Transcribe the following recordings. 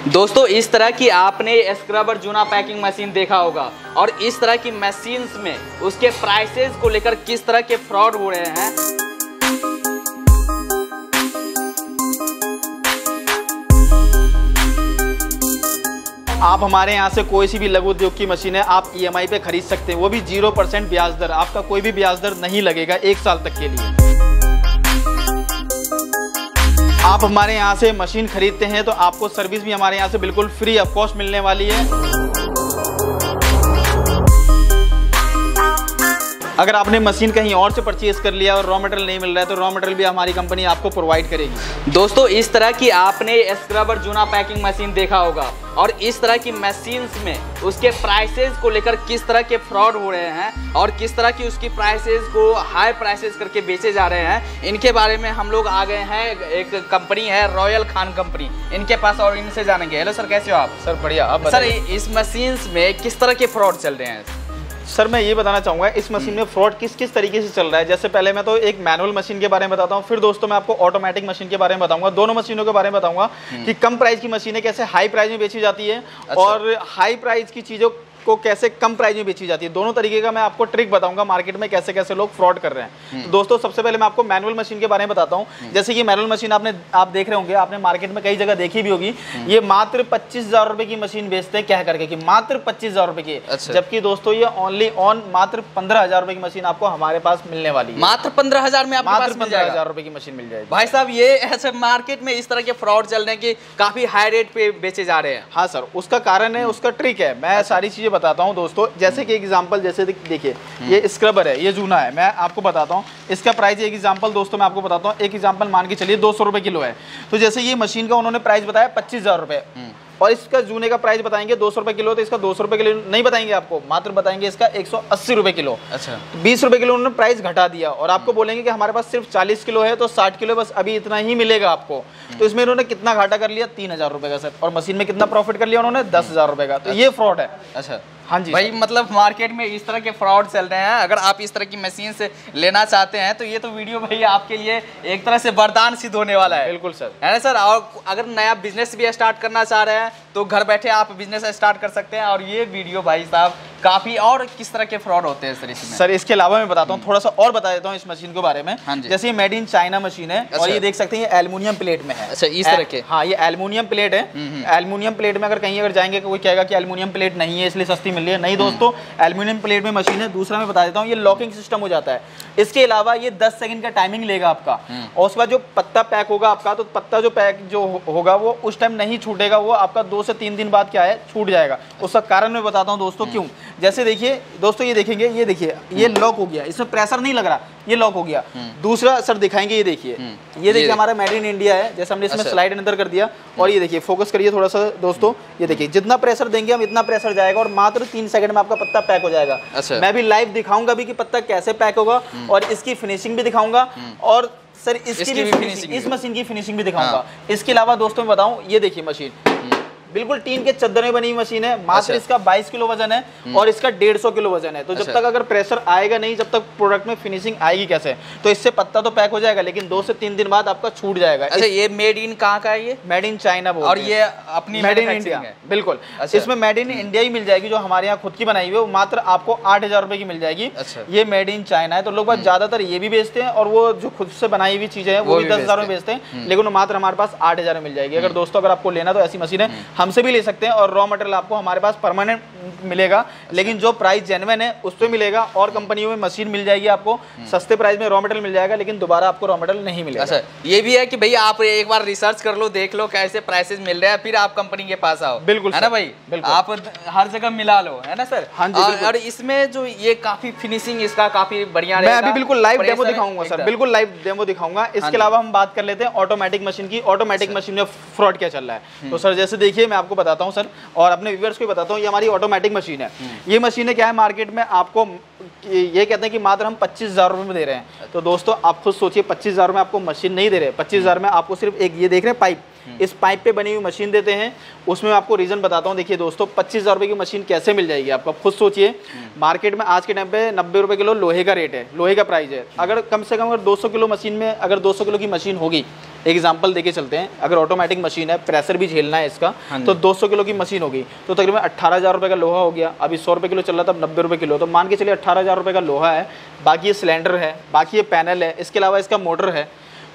दोस्तों इस तरह की आपने स्क्रबर जूना पैकिंग मशीन देखा होगा और इस तरह की मशीन्स में उसके प्राइसेस को लेकर किस तरह के फ्रॉड हो रहे हैं। आप हमारे यहाँ से कोई सी भी लघु उद्योग की मशीन है आप EMI पे खरीद सकते हैं, वो भी 0% ब्याज दर। आपका कोई भी ब्याज दर नहीं लगेगा 1 साल तक के लिए। आप हमारे यहाँ से मशीन खरीदते हैं तो आपको सर्विस भी हमारे यहाँ से बिल्कुल फ्री ऑफ कॉस्ट मिलने वाली है। अगर आपने मशीन कहीं और से परचेज कर लिया और रॉ मटेरियल नहीं मिल रहा है तो रॉ मटेरियल भी हमारी कंपनी आपको प्रोवाइड करेगी। दोस्तों इस तरह की आपने स्क्रबर जूना पैकिंग मशीन देखा होगा और इस तरह की मशीन्स में उसके प्राइसेस को लेकर किस तरह के फ्रॉड हो रहे हैं और किस तरह की उसकी प्राइसेस को हाई प्राइसेस करके बेचे जा रहे हैं, इनके बारे में हम लोग आ गए हैं। एक कंपनी है रॉयल खान कंपनी, इनके पास और इनसे जानेंगे। हेलो सर, कैसे हो आप? सर बढ़िया। आप सर इस मशीन्स में किस तरह के फ्रॉड चल रहे हैं? सर मैं ये बताना चाहूँगा इस मशीन में फ्रॉड किस किस तरीके से चल रहा है। जैसे पहले मैं तो एक मैनुअल मशीन के बारे में बताता हूँ, फिर दोस्तों मैं आपको ऑटोमेटिक मशीन के बारे में बताऊंगा। दोनों मशीनों के बारे में बताऊंगा कि कम प्राइस की मशीनें कैसे हाई प्राइस में बेची जाती है और हाई प्राइस की चीज़ों को कैसे कम प्राइस में बेची जाती है। दोनों तरीके का मैं आपको ट्रिक बताऊंगा मार्केट में कैसे कैसे लोग फ्रॉड कर रहे हैं। तो दोस्तों सबसे पहले मैं आपको मैनुअल मशीन के बारे में बताता हूं। जैसे कि मैनुअल मशीन आप देख रहे होंगे, आपने मार्केट में कई जगह देखी भी होगी। ये मात्र 25,000 रुपए की मशीन बेचते हैं, कह करके कि मात्र 25,000 रुपए की। जबकि दोस्तों ये ओनली ऑन मात्र 15,000 रुपए की मशीन आपको हमारे पास मिलने वाली है। मात्र 15,000 में आपके पास 15,000 रुपए की मशीन मिल जाएगी। भाई साहब ये ऐसे मार्केट में इस तरह के फ्रॉड चल रहे हैं कि काफी हाई रेट पे बेचे जा रहे हैं। हाँ सर, उसका कारण है, उसका ट्रिक है। मैं सारी चीजें बताता हूँ दोस्तों। जैसे कि एग्जांपल, जैसे देखिए ये स्क्रबर है, ये जूना है, मैं आपको बताता हूँ इसका प्राइस। एक एग्जांपल दोस्तों मैं आपको बताता हूँ। एक एग्जांपल मान के चलिए 200 रुपए किलो है। तो जैसे ये मशीन का उन्होंने प्राइस बताया 25,000 रुपए और इसका जूने का प्राइस बताएंगे 200 रुपए किलो। तो इसका 200 रुपए किलो नहीं बताएंगे आपको, मात्र बताएंगे इसका 180 रुपए किलो। अच्छा, 20 रुपए किलो उन्होंने प्राइस घटा दिया और आपको बोलेंगे कि हमारे पास सिर्फ 40 किलो है तो 60 किलो बस अभी इतना ही मिलेगा आपको। तो इसमें उन्होंने कितना घाटा कर लिया? 3,000 रुपए का सर। और मशीन में कितना प्रॉफिट कर लिया उन्होंने? 10,000 रुपए का। तो ये फ्रॉड है। अच्छा हाँ जी भाई, मतलब मार्केट में इस तरह के फ्रॉड चल रहे हैं। अगर आप इस तरह की मशीन से लेना चाहते हैं तो ये तो वीडियो भाई आपके लिए एक तरह से वरदान सिद्ध होने वाला है। बिल्कुल सर, है ना सर। और अगर नया बिजनेस भी स्टार्ट करना चाह रहे हैं तो घर बैठे आप बिजनेस स्टार्ट कर सकते हैं। और ये वीडियो भाई साहब काफी और किस तरह के फ्रॉड होते हैं सर इसमें? सर इसके अलावा मैं बताता हूँ, थोड़ा सा और बता देता हूँ इस मशीन के बारे में। हाँ जैसे ये मेड इन चाइना मशीन है। और ये देख सकते हैं ये एल्युमिनियम प्लेट में है। अच्छा, इस तरह के। हाँ, ये एल्युमिनियम प्लेट है। एल्युमिनियम प्लेट में अगर कहीं अगर जाएंगे कोई कहेगा कि एल्युमिनियम प्लेट नहीं है इसलिए सस्ती मिल रही है। नहीं दोस्तों, एल्युमिनियम प्लेट में मशीन है। दूसरा मैं बता देता हूँ, ये लॉकिंग सिस्टम हो जाता है। इसके अलावा ये 10 सेकंड का टाइमिंग लेगा आपका और उसके बाद जो पत्ता पैक होगा आपका, तो पत्ता जो पैक जो होगा वो उस टाइम नहीं छूटेगा, वो आपका 2 से 3 दिन बाद क्या है छूट जाएगा। उसका कारण मैं बताता हूँ दोस्तों क्यों। जैसे देखिए दोस्तों, ये देखेंगे, ये देखिए ये लॉक हो गया, इसमें प्रेशर नहीं लग रहा, ये लॉक हो गया। दूसरा सर दिखाएंगे, ये देखिए हमारा मेड इन इंडिया है। जैसे हमने इसमें स्लाइड अंदर कर दिया और ये देखिए फोकस करिए थोड़ा सा दोस्तों, ये देखिए जितना प्रेशर देंगे हम इतना प्रेशर जाएगा और मात्र 3 सेकंड में आपका पत्ता पैक हो जाएगा। अच्छा। मैं भी लाइव दिखाऊंगा भी कि पत्ता कैसे पैक होगा और इसकी फिनिशिंग भी दिखाऊंगा और सर इसकी भी फिनिशिंग, इस मशीन की फिनिशिंग भी दिखाऊंगा। इसके अलावा दोस्तों मैं बताऊं, ये देखिए मशीन बिल्कुल टीन के चद्दर में बनी हुई मशीन है। मात्र इसका 22 किलो वजन है और इसका 150 किलो वजन है। तो जब तक अगर प्रेशर आएगा नहीं, जब तक प्रोडक्ट में फिनिशिंग आएगी कैसे? तो इससे पत्ता तो पैक हो जाएगा लेकिन 2 से 3 दिन बाद आपका छूट जाएगा। अच्छा, ये मेड इन कहाँ का है? ये मेड इन चाइना बोलते हैं। और ये अपनी मेड इन इंडिया है। बिल्कुल। अच्छा। इसमें मेड इन इंडिया ही मिल जाएगी, जो हमारे यहाँ खुद की बनाई हुई है। वो मात्र आपको 8,000 रुपए की मिल जाएगी। अच्छा। ये मेड इन चाइना है। तो लोग ज्यादातर ये भी बेचते हैं और वो जो खुद से बनाई हुई चीजें हैं वो भी 10,000 में बेचते हैं, लेकिन मात्र हमारे पास 8,000 में मिल जाएगी। अगर दोस्तों अगर आपको लेना तो ऐसी मशीनें हमसे भी ले सकते हैं और रॉ मटेरियल आपको हमारे पास परमानेंट मिलेगा। लेकिन जो प्राइस जेन्युइन है उस पे मिलेगा और कंपनियों में मशीन मिल जाएगी आपको सस्ते प्राइस में, रॉ मटेरियल मिल जाएगा लेकिन दोबारा आपको रॉ मटेरियल नहीं मिलेगा। अच्छा, ये भी है कि भैया आप एक बार रिसर्च कर लो, देख लो कैसे प्राइसेस मिल रहे हैं, फिर आप कंपनी के पास आओ। बिल्कुल है ना भाई, आप हर जगह मिला लो, है ना सर? हाँ जी। और इसमें जो ये काफी फिनिशिंग इसका काफी बढ़िया मैं अभी बिल्कुल लाइव डेमो दिखाऊंगा सर, बिल्कुल लाइव डेमो दिखाऊंगा। इसके अलावा हम बात कर लेते हैं ऑटोमेटिक मशीन की। ऑटोमेटिक मशीन में फ्रॉड क्या चल रहा है तो सर जैसे देखिए मैं आपको बताता हूँ सर और अपने व्यूअर्स को बताता हूँ। ये हमारी ऑटोमेटिक मशीन है। ये मशीनें क्या है मार्केट में आपको ये कहते हैं कि मात्र हम 25,000 रुपए में दे रहे हैं। तो दोस्तों आप खुद सोचिए 25,000 में आपको मशीन नहीं दे रहे। 25,000 में आपको सिर्फ एक ये देख रहे हैं पाइप, इस पाइप पे बनी हुई मशीन देते हैं। उसमें आपको रीजन बताता हूँ। देखिए दोस्तों 25,000 रुपए की मशीन कैसे मिल जाएगी आपको, खुद सोचिए। मार्केट में आज के टाइम पे 90 रुपए किलो लोहे का रेट है, लोहे का प्राइस है। अगर कम से कम अगर 200 किलो मशीन में अगर 200 किलो की मशीन होगी एग्जाम्पल देके चलते हैं, अगर ऑटोमेटिक मशीन है, प्रेशर भी झेलना है इसका, तो 200 किलो की मशीन होगी तो तकरीबन 18,000 रुपये का लोहा हो गया। अभी 100 रुपये किलो चल रहा था, अब 90 रुपये किलो, तो मान के चलिए 18,000 रुपये का लोहा है, बाकी ये सिलेंडर है, बाकी ये पैनल है, इसके अलावा इसका मोटर है।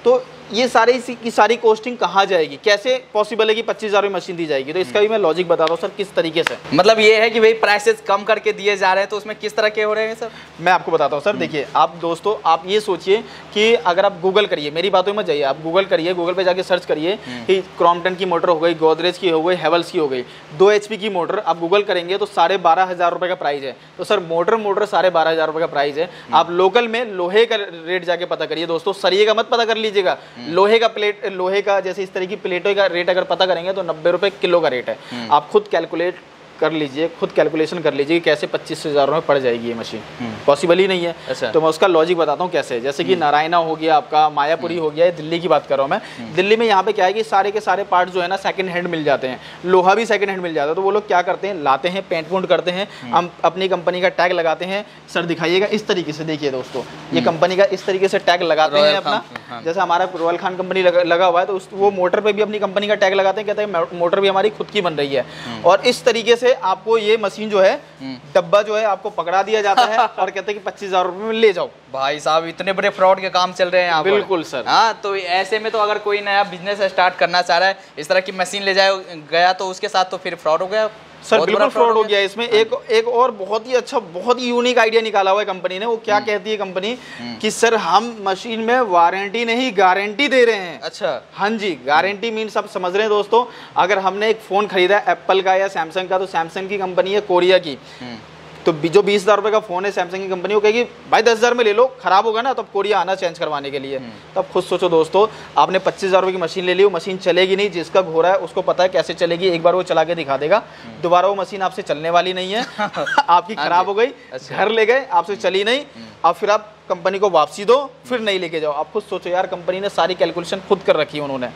तो ये सारी की सारी कॉस्टिंग कहाँ जाएगी, कैसे पॉसिबल है कि 25,000 की मशीन दी जाएगी? तो इसका भी मैं लॉजिक बताता हूँ सर किस तरीके से। मतलब ये है कि भाई प्राइसेस कम करके दिए जा रहे हैं, तो उसमें किस तरह के हो रहे हैं सर? मैं आपको बताता हूँ सर। देखिए आप दोस्तों, आप ये सोचिए कि अगर आप गूगल करिए, मेरी बातों में जाइए, आप गूगल करिए, गूगल पे जाके सर्च करिए कि क्रॉम्पटन की मोटर हो गई, गोदरेज की हो गई, हेवल्स की हो गई, 2 HP की मोटर आप गूगल करेंगे तो 12,500 रुपये का प्राइस है। तो सर मोटर 12,500 रुपये का प्राइस है। आप लोकल में लोहे का रेट जाके पता करिए दोस्तों, सरिये का मत पता कर लीजिएगा, लोहे का प्लेट, लोहे का जैसे इस तरह की प्लेटों का रेट अगर पता करेंगे तो 90 रुपये किलो का रेट है। आप खुद कैलकुलेट कर लीजिए, खुद कैलकुलेशन कर लीजिए कि कैसे 25,000 में पड़ जाएगी ये मशीन। पॉसिबल ही नहीं है। अच्छा। तो मैं उसका लॉजिक बताता हूँ कैसे। जैसे कि नारायणा हो गया आपका, मायापुरी हो गया, दिल्ली की बात कर रहा हूँ मैं। दिल्ली में यहाँ पे क्या है कि सारे के सारे पार्ट जो है ना सेकंड हैंड मिल जाते हैं, लोहा भी सेकंड हैंड मिल जाता है। तो वो लोग क्या करते हैं, लाते हैं, पेंट वूंट करते हैं, हम अपनी कंपनी का टैग लगाते हैं। सर दिखाइएगा इस तरीके से, देखिए दोस्तों ये कंपनी का इस तरीके से टैग लगाते हैं अपना। जैसे हमारा रॉयल खान कंपनी लगा हुआ है, तो वो मोटर पर भी अपनी कंपनी का टैग लगाते हैं, कहते हैं मोटर भी हमारी खुद की बन रही है। और इस तरीके से आपको ये मशीन जो है, डब्बा जो है आपको पकड़ा दिया जाता है और कहते हैं कि 25,000 रुपये में ले जाओ। भाई साहब इतने बड़े फ्रॉड के काम चल रहे हैं यहाँ पर। बिल्कुल सर। हाँ, तो ऐसे में तो अगर कोई नया बिजनेस स्टार्ट करना चाह रहा है, इस तरह की मशीन ले जाए गया तो उसके साथ तो फिर फ्रॉड हो गया सर। बिल्कुल फ्रॉड हो गया। इसमें एक और बहुत ही अच्छा, बहुत ही यूनिक आइडिया निकाला हुआ है कंपनी ने। वो क्या कहती है कंपनी कि सर हम मशीन में वारंटी नहीं गारंटी दे रहे हैं। अच्छा। हाँ जी, गारंटी मीन्स आप समझ रहे हैं दोस्तों, अगर हमने एक फ़ोन खरीदा है एप्पल का या सैमसंग का, तो सैमसंग की कंपनी है कोरिया की, तो जो 20,000 रुपये का फ़ोन है सैमसंग की कंपनी, वो कहेगी भाई 10,000 में ले लो, खराब होगा ना तो कोरिया आना चेंज करवाने के लिए। तब खुद सोचो दोस्तों, आपने 25,000 रुपये की मशीन ले ली, वो मशीन चलेगी नहीं, जिसका घोड़ा है उसको पता है कैसे चलेगी, एक बार वो चला के दिखा देगा, दोबारा वो मशीन आपसे चलने वाली नहीं है। आपकी खराब हो गई, घर ले गए, आपसे चली नहीं, अब फिर आप कंपनी को वापसी दो, फिर नहीं लेके जाओ। आप खुद सोचो यार, कंपनी ने सारी कैलकुलेशन खुद कर रखी है उन्होंने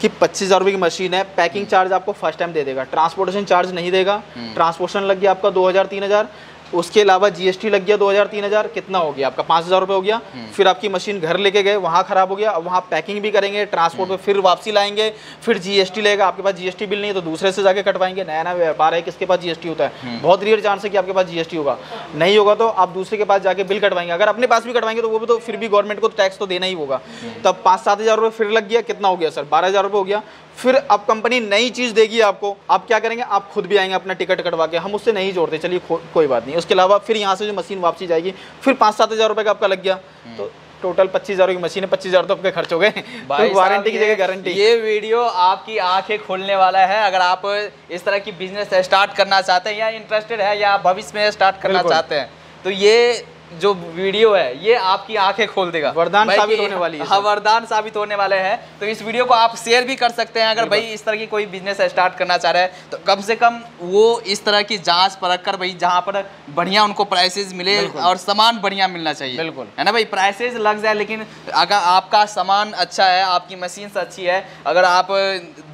कि 25,000 रुपये की मशीन है, पैकिंग चार्ज आपको फर्स्ट टाइम दे देगा, ट्रांसपोर्टेशन चार्ज नहीं देगा, ट्रांसपोर्टेशन लग गया आपका 2,000-3,000, उसके अलावा जीएसटी लग गया 2,000-3,000, कितना हो गया आपका 5,000 रुपये हो गया। फिर आपकी मशीन घर लेके गए, वहाँ खराब हो गया, अब वहाँ पैकिंग भी करेंगे, ट्रांसपोर्ट पे फिर वापसी लाएंगे, फिर जीएसटी लगेगा। आपके पास जीएसटी बिल नहीं है तो दूसरे से जाके कटवाएंगे। नया नया व्यापार है, किसके पास जीएसटी होता है, बहुत रेयर चांस है कि आपके पास जीएसटी होगा, नहीं होगा तो आप दूसरे के पास जाके बिल कटवाएंगे। अगर अपने पास भी कटवाएंगे तो वो भी तो फिर भी गवर्नमेंट को टैक्स तो देना ही होगा। तब 5-7 रुपये फिर लग गया, कितना हो गया सर 12,000 रुपये हो गया। फिर अब कंपनी नई चीज़ देगी आपको, आप क्या करेंगे, आप खुद भी आएंगे अपना टिकट कटवा के, हम उससे नहीं जोड़ते, चलिए कोई बात नहीं। उसके अलावा फिर यहाँ से जो मशीन वापसी जाएगी, फिर 5-7 हज़ार रुपये का आपका लग गया, तो टोटल 25,000 की मशीन है, 25,000 तो आपके खर्च हो गए। तो वारंटी की जगह गारंटी। ये वीडियो आपकी आंखें खोलने वाला है। अगर आप इस तरह की बिजनेस स्टार्ट करना चाहते हैं या इंटरेस्टेड है या भविष्य में स्टार्ट करना चाहते हैं, तो ये जो वीडियो है ये आपकी आंखें खोल देगा, वरदान साबित होने वाली है। हाँ, वरदान साबित होने वाले हैं। तो इस वीडियो को आप शेयर भी कर सकते हैं। अगर भाई इस तरह की कोई बिजनेस स्टार्ट करना चाह रहा है तो कम से कम वो इस तरह की जांच परख कर, भाई जहाँ पर बढ़िया उनको प्राइसेस मिले और सामान बढ़िया मिलना चाहिए, बिल्कुल है ना भाई। प्राइसेस लग जाए लेकिन अगर आपका सामान अच्छा है, आपकी मशीन अच्छी है, अगर आप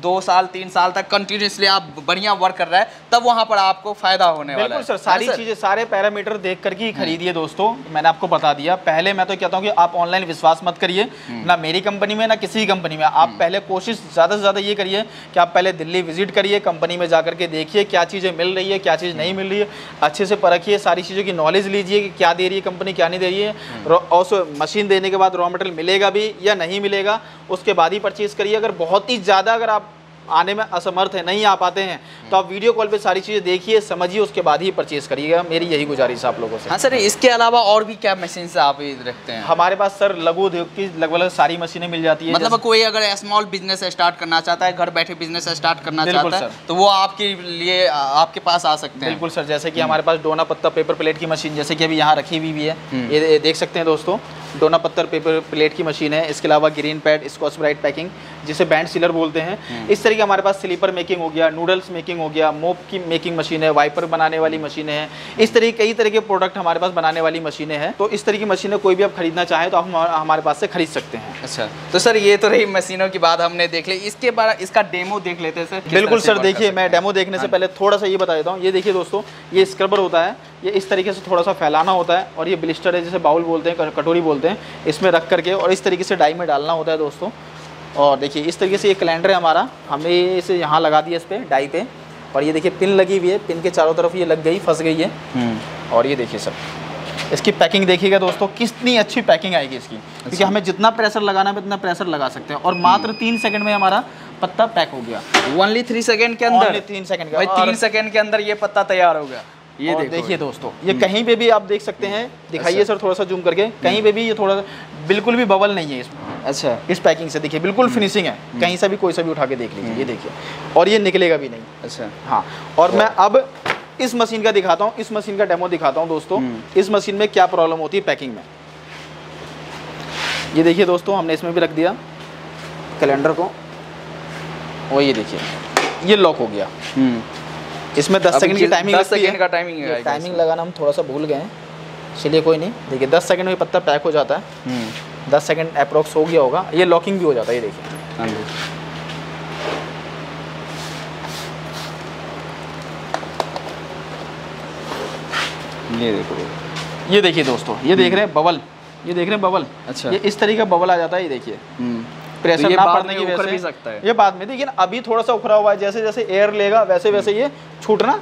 2 साल 3 साल तक कंटिन्यूसली आप बढ़िया वर्क कर रहे हैं, तब वहाँ पर आपको फायदा होने वाला है। सर सारी चीजें, सारे पैरामीटर देख करके ही खरीदिए दोस्तों। मैंने आपको बता दिया। पहले मैं तो कहता हूँ कि आप ऑनलाइन विश्वास मत करिए, ना मेरी कंपनी में ना किसी कंपनी में। आप पहले कोशिश ज़्यादा से ज़्यादा ये करिए कि आप पहले दिल्ली विजिट करिए, कंपनी में जा करके देखिए क्या चीज़ें मिल रही है, क्या चीज़ नहीं मिल रही है, अच्छे से परखिए, सारी चीज़ों की नॉलेज लीजिए कि क्या दे रही है कंपनी, क्या नहीं दे रही है। और मशीन देने के बाद रॉ मटेरियल मिलेगा भी या नहीं मिलेगा, उसके बाद ही परचेज़ करिए। अगर बहुत ही ज़्यादा अगर आप आने में असमर्थ है, नहीं आ पाते हैं, तो आप वीडियो कॉल पे सारी चीज़ें देखिए, समझिए, उसके बाद ही परचेज करिएगा। मेरी यही गुजारिश है आप लोगों से। हाँ सर, इसके अलावा और भी क्या मशीन आप रखते हैं? हमारे पास सर लघु उद्योग की लगभग सारी मशीनें मिल जाती है। मतलब कोई अगर स्मॉल बिजनेस स्टार्ट करना चाहता है, घर बैठे बिजनेस स्टार्ट करना चाहता है, तो वो आपके लिए आपके पास आ सकते हैं। बिल्कुल सर, जैसे कि हमारे पास डोना पत्ता पेपर प्लेट की मशीन, जैसे कि अभी यहाँ रखी हुई भी है, ये देख सकते हैं दोस्तों, डोना पत्थर पेपर प्लेट की मशीन है। इसके अलावा green pad, Scotch Brite packing, जिसे बैंड सीलर बोलते हैं। इस तरह की हमारे पास स्लीपर मेकिंग हो गया, नूडल्स मेकिंग हो गया, मोप की मेकिंग मशीन है, वाइपर बनाने वाली मशीनें हैं। इस तरह कई तरह के प्रोडक्ट हमारे पास बनाने वाली मशीनें हैं। तो इस तरह की मशीनें कोई भी आप खरीदना चाहें तो आप हमारे पास से खरीद सकते हैं। अच्छा, तो सर ये तो रही मशीनों की बात हमने देख ली, इसके बाद इसका डेमो देख लेते हैं सर। बिल्कुल सर, देखिए मैं डेमो देखने से पहले थोड़ा सा ये बता देता हूँ। ये देखिए दोस्तों, ये स्क्रबर होता है, ये इस तरीके से थोड़ा सा फैलाना होता है, और ये ब्लिस्टर है, जैसे बाउल बोलते हैं, कटोरी बोलते हैं, इसमें रख करके और इस तरीके से डाई में डालना होता है दोस्तों। और देखिए इस तरीके से ये कैलेंडर है हमारा, हमने इसे यहाँ लगा दिया इस पर डाई पे, और ये देखिए पिन लगी हुई है, पिन के चारों तरफ ये लग गई, फंस गई है। और ये देखिए सर इसकी पैकिंग देखिएगा दोस्तों, कितनी अच्छी पैकिंग आएगी इसकी, क्योंकि हमें जितना प्रेशर लगाना है उतना प्रेशर लगा सकते हैं। और मात्र 3 सेकंड में हमारा पत्ता पैक हो गया। ओनली 3 सेकंड के अंदर? 3 सेकंड भाई 3 सेकंड के अंदर ये पत्ता तैयार हो गया। ये देखिए दोस्तों, ये कहीं पे भी आप देख सकते हैं, दिखाइए सर थोड़ा सा जूम करके, कहीं पे भी ये थोड़ा बिल्कुल भी बबल नहीं है इसमें। अच्छा, इस पैकिंग से देखिए बिल्कुल फिनिशिंग है, कहीं से भी कोई सा भी उठा के देख लीजिए, ये देखिए, और ये निकलेगा भी नहीं। अच्छा हाँ, और मैं अब इस मशीन का दिखाता हूँ, इस मशीन का डेमो दिखाता हूँ दोस्तों, इस मशीन में क्या प्रॉब्लम होती है पैकिंग में। ये देखिए दोस्तों, हमने इसमें भी रख दिया कैलेंडर को, और ये देखिए ये लॉक हो गया। इसमें 10 सेकंड की टाइमिंग, 10 सेकंड का टाइमिंग है। टाइमिंग लगाना हम थोड़ा सा भूल गए हैं, चलिए कोई नहीं। देखिए 10 सेकंड में पत्ता पैक हो जाता है, 10 सेकंड अप्रोक्स हो गया होगा, ये लॉकिंग भी हो जाता है। ये देखिए, हाँ जी, ये देखो, ये देखिए दोस्तों, ये देख रहे हैं बबल, ये देख रहे हैं बबल। अच्छा, ये इस तरीके का बबल आ जाता है। ये देखिए प्रेशर तो ना पड़ने की वजह से भी सकता है। ये बाद में देखिए ना, अभी थोड़ा सा उखड़ा हुआ है, जैसे जैसे एयर लेगा वैसे वैसे ये छूटना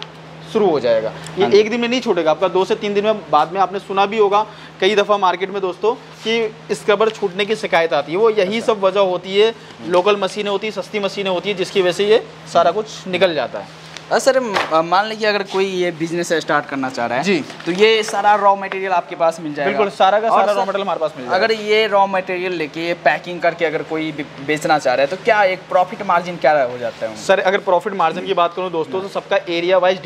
शुरू हो जाएगा। ये एक दिन में नहीं छूटेगा, आपका 2 से 3 दिन में बाद में। आपने सुना भी होगा कई दफ़ा मार्केट में दोस्तों कि स्क्रबर छूटने की शिकायत आती है, वो यही सब वजह होती है। लोकल मशीनें होती है, सस्ती मशीनें होती है, जिसकी वजह से ये सारा कुछ निकल जाता है। सर मान लीजिए अगर कोई ये बिजनेस स्टार्ट करना चाह रहा है जी, तो ये सारा रॉ मटेरियल आपके पास मिल जाएगा? बिल्कुल, सारा का सारा रॉ मटेरियल हमारे पास मिल जाएगा। अगर ये रॉ मटेरियल लेके पैकिंग करके अगर कोई बेचना चाह रहा है तो क्या एक प्रॉफिट मार्जिन क्या हो जाता है? सर अगर प्रॉफिट मार्जिन की बात करूं दोस्तों, तो सबका एरिया वाइज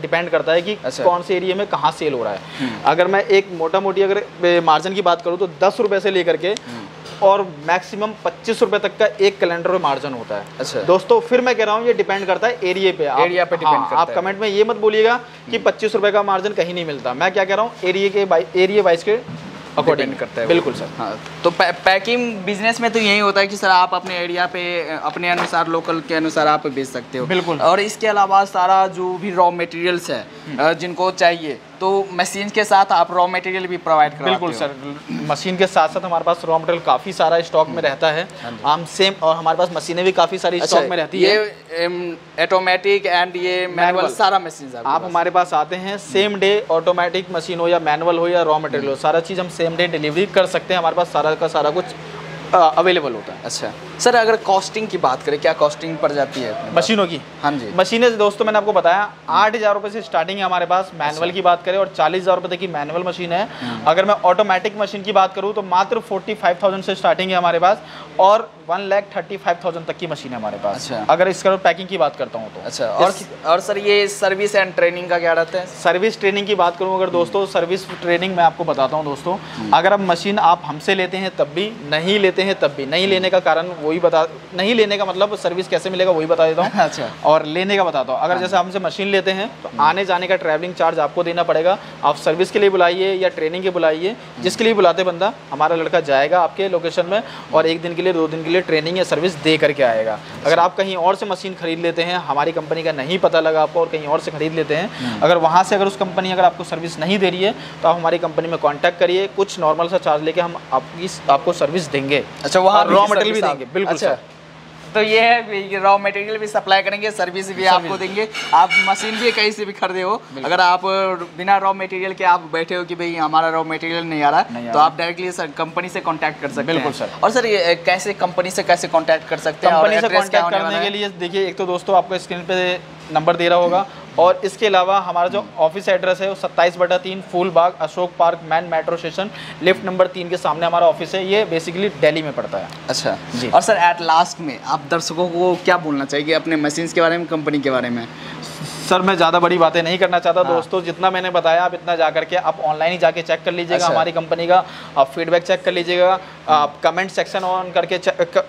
डिपेंड करता है कि कौन से एरिया में कहाँ सेल हो रहा है। अगर मैं एक मोटा मोटी अगर मार्जिन की बात करूँ तो 10 रुपये से लेकर के और मैक्सिमम 25 रुपए तक का एक कैलेंडर में मार्जिन होता है। अच्छा दोस्तों, फिर मैं कह रहा हूँ ये डिपेंड करता है एरिया पे। एरिया पे डिपेंड करता है। आप कमेंट में ये मत बोलिएगा कि 25 रुपए का मार्जिन कहीं नहीं मिलता। मैं क्या कह रहा हूँ, एरिया वाइज के अकॉर्डिंग करता है। बिल्कुल सर। हाँ, तो पैकिंग बिजनेस में तो यही होता है कि सर आप अपने एरिया पे अपने अनुसार, लोकल के अनुसार आप बेच सकते हो। बिल्कुल। और इसके अलावा सारा जो भी रॉ मटेरियल्स है जिनको चाहिए, तो मशीन के साथ आप रॉ मटेरियल भी प्रोवाइड कराते हो? बिल्कुल सर, मशीन के साथ साथ हमारे पास रॉ मटेरियल काफ़ी सारा स्टॉक में रहता है। हम सेम, और हमारे पास मशीनें भी काफ़ी सारी स्टॉक में रहती है। ये ऑटोमेटिक एंड ये मैनुअल सारा मशीन आप हमारे पास आते हैं, सेम डे ऑटोमेटिक मशीन हो या मैनुअल हो या रॉ मटेरियल हो, सारा चीज़ हम सेम डे डिलीवरी कर सकते हैं। हमारे पास सारा का सारा कुछ अवेलेबल होता है। अच्छा सर, अगर कॉस्टिंग की बात करें, क्या कॉस्टिंग पड़ जाती है मशीनों की? हाँ जी, मशीनें दोस्तों मैंने आपको बताया 8,000 रुपये से स्टार्टिंग है हमारे पास। मैनुअल की बात करें और 40,000 रुपये तक की मैनुअल मशीन है। अगर मैं ऑटोमेटिक मशीन की बात करूँ तो मात्र 45,000 से स्टार्टिंग है हमारे पास, और 1,35,000 तक की मशीन है हमारे पास। अच्छा। अगर इसका पैकिंग की बात करता हूँ तो। अच्छा, और सर ये सर्विस एंड ट्रेनिंग का क्या रहता है? सर्विस ट्रेनिंग की बात करूँ अगर दोस्तों, सर्विस ट्रेनिंग मैं आपको बताता हूँ दोस्तों। अगर अब मशीन आप हमसे लेते हैं तब भी, नहीं लेते हैं तब भी। नहीं लेने का कारण वही बता, नहीं लेने का मतलब सर्विस कैसे मिलेगा वही बता देता हूँ। अच्छा। और लेने का बताता हूँ। अगर जैसे हमसे मशीन लेते हैं तो आने जाने का ट्रैवलिंग चार्ज आपको देना पड़ेगा। आप सर्विस के लिए बुलाइए या ट्रेनिंग के बुलाइए, जिसके लिए बुलाते बंदा, हमारा लड़का जाएगा आपके लोकेशन में और 1 दिन के लिए 2 दिन के लिए ट्रेनिंग या सर्विस दे करके आएगा। अगर आप कहीं और से मशीन खरीद लेते हैं, हमारी कंपनी का नहीं पता लगा आपको, और कहीं और से खरीद लेते हैं, अगर वहाँ से अगर उस कंपनी अगर आपको सर्विस नहीं दे रही है तो आप हमारी कंपनी में कॉन्टैक्ट करिए। कुछ नॉर्मल सा चार्ज लेके हम आपको सर्विस देंगे। अच्छा, वहाँ रॉ मटेरियल भी देंगे। बिल्कुल। अच्छा, तो ये है रॉ मटेरियल भी सप्लाई करेंगे, सर्विस भी आपको देंगे। आप मशीन भी कहीं से भी खरीदे हो, अगर आप बिना रॉ मटेरियल के आप बैठे हो कि भाई हमारा रॉ मटेरियल नहीं आ रहा, तो आप डायरेक्टली सर कंपनी से कांटेक्ट कर सकते हैं। बिल्कुल सर। और सर ये कैसे कंपनी से कैसे कांटेक्ट कर सकते हैं? कंपनी से कांटेक्ट करने के लिए देखिए, एक तो दोस्तों आपको स्क्रीन पे नंबर दे रहा होगा, और इसके अलावा हमारा जो ऑफिस एड्रेस है वो 27/3 Phoolbagh Ashok park man metro station lift number 3 के सामने हमारा ऑफिस है। ये बेसिकली दिल्ली में पड़ता है। अच्छा जी। और सर एट लास्ट में आप दर्शकों को क्या बोलना चाहिए अपने मशीन्स के बारे में, कंपनी के बारे में? सर मैं ज़्यादा बड़ी बातें नहीं करना चाहता दोस्तों, जितना मैंने बताया आप इतना जा करके आप ऑनलाइन ही जाके चेक कर लीजिएगा। अच्छा। हमारी कंपनी का आप फीडबैक चेक कर लीजिएगा, आप कमेंट सेक्शन ऑन करके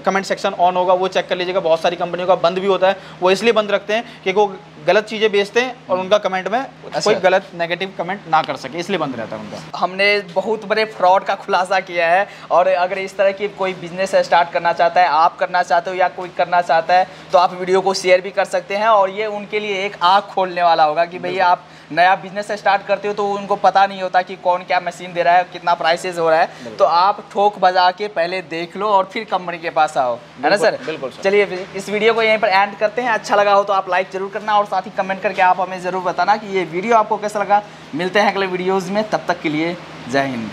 कमेंट सेक्शन ऑन होगा वो चेक कर लीजिएगा। बहुत सारी कंपनियों का बंद भी होता है, वो इसलिए बंद रखते हैं कि वो गलत चीज़ें बेचते हैं और उनका कमेंट में कोई गलत नेगेटिव कमेंट ना कर सके, इसलिए बंद रहता है उनका। हमने बहुत बड़े फ्रॉड का खुलासा किया है, और अगर इस तरह की कोई बिजनेस स्टार्ट करना चाहता है, आप करना चाहते हो या कोई करना चाहता है, तो आप वीडियो को शेयर भी कर सकते हैं, और ये उनके लिए एक आँख खोलने वाला होगा कि भैया आप नया बिजनेस स्टार्ट करते हो तो उनको पता नहीं होता कि कौन क्या मशीन दे रहा है, कितना प्राइसेस हो रहा है, तो आप ठोक बजा के पहले देख लो और फिर कंपनी के पास आओ, है ना सर? बिल्कुल। चलिए इस वीडियो को यहीं पर एंड करते हैं। अच्छा लगा हो तो आप लाइक जरूर करना और साथ ही कमेंट करके आप हमें ज़रूर बताना कि ये वीडियो आपको कैसा लगा। मिलते हैं अगले वीडियोज़ में, तब तक के लिए जय हिंद।